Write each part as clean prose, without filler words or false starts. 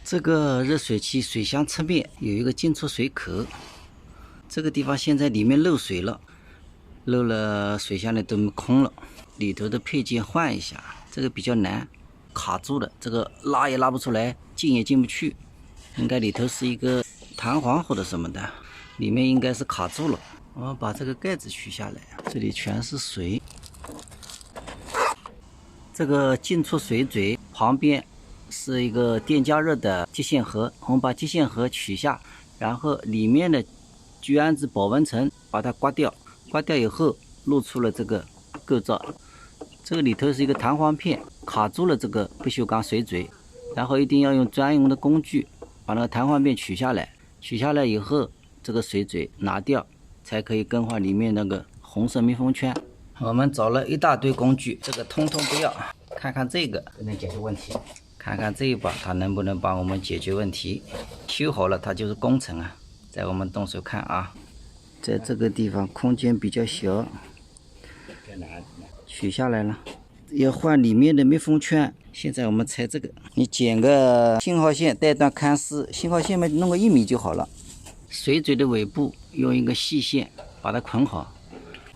这个热水器水箱侧面有一个进出水口，这个地方现在里面漏水了，漏了水箱里都空了，里头的配件换一下，这个比较难，卡住了，这个拉也拉不出来，进也进不去，应该里头是一个弹簧或者什么的，里面应该是卡住了。我们把这个盖子取下来，这里全是水。这个进出水嘴旁边是一个电加热的接线盒，我们把接线盒取下，然后里面的聚氨酯保温层把它刮掉，刮掉以后露出了这个构造。这个里头是一个弹簧片，卡住了这个不锈钢水嘴，然后一定要用专用的工具把那个弹簧片取下来，取下来以后这个水嘴拿掉，才可以更换里面那个红色密封圈。我们找了一大堆工具，这个通通不要，看看这个能解决问题，看看这一把它能不能帮我们解决问题。修好了它就是工程啊，在我们动手看啊。在这个地方空间比较小，取下来了，要换里面的密封圈。现在我们拆这个，你剪个信号线带段看丝，信号线嘛弄个1米就好了。水嘴的尾部用一个细线把它捆好，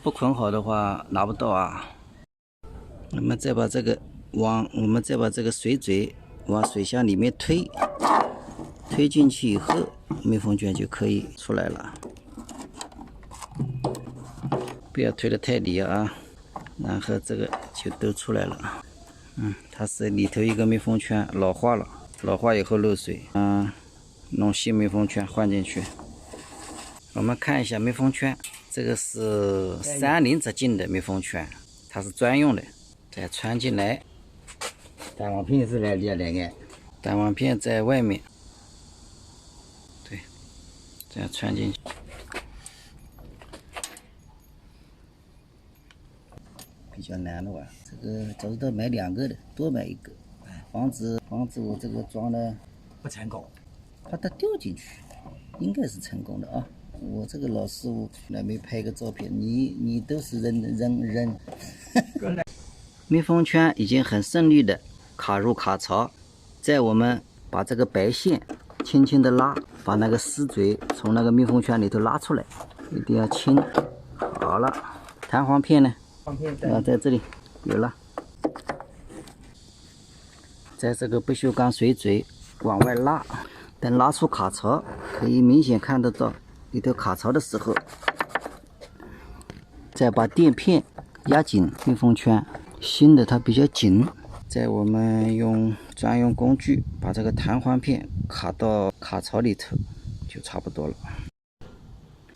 不捆好的话拿不到啊。我们再把这个水嘴往水箱里面推，推进去以后，密封圈就可以出来了。不要推得太离啊，然后这个就都出来了。它是里头一个密封圈老化了，老化以后漏水，弄新密封圈换进去。我们看一下密封圈，这个是30直径的密封圈，它是专用的，再穿进来。弹簧片是里面，弹簧片在外面，对，这样穿进去。比较难的吧，这个早知道买2个的，多买1个，防止我这个装的不成功，怕它掉进去，应该是成功的啊。我这个老师傅来没拍个照片，你都是扔。密封圈已经很顺利的卡入卡槽，在我们把这个白线轻轻的拉，把那个丝嘴从那个密封圈里头拉出来，一定要轻。好了，弹簧片呢？在这里有了，在这个不锈钢水嘴往外拉，等拉出卡槽，可以明显看得到里头卡槽的时候，再把垫片压紧密封圈，新的它比较紧，在我们用专用工具把这个弹簧片卡到卡槽里头，就差不多了。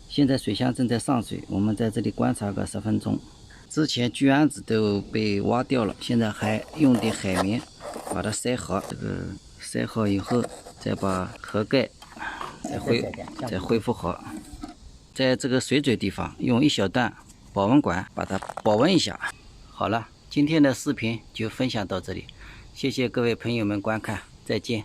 现在水箱正在上水，我们在这里观察个10分钟。之前聚氨酯都被挖掉了，现在还用点海绵把它塞好。这个塞好以后，再把盒盖再恢复好。在这个水嘴地方用1小段保温管把它保温一下。好了，今天的视频就分享到这里，谢谢各位朋友们观看，再见。